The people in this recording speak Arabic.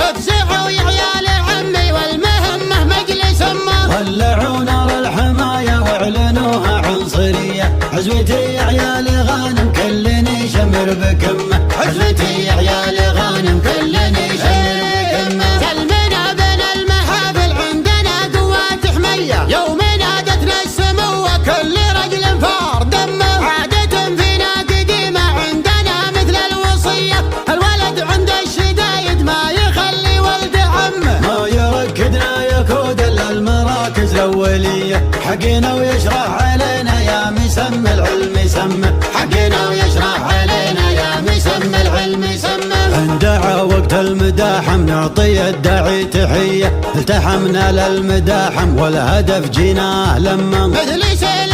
افزعوا يا عيال عمي والمهمة مجلس أمة. ولعوا نار الحماية واعلنوها عنصرية. عزوتي يا عيال غانم كلني شمر بكمة. عزوتي يا عيال غانم كلني شمر بكمة. سلمنا بين المحافل عندنا قوات حمية. يوم نادتنا السموة كل رجل فار دمه. عادة فينا قديمة عندنا مثل الوصية. الولد عند الشدايد ما يخلي ولد عمه. ما يركدنا يكود الا المراكز الاولية. حقنا ويشرح علينا يا مسمى العلم سمه. حقنا ويشرح علينا يا مسمى العلم سمه. اندعى وقت المداحم نعطي الداعي تحية. التحمنا للمداحم والهدف جيناه لما مثل سيل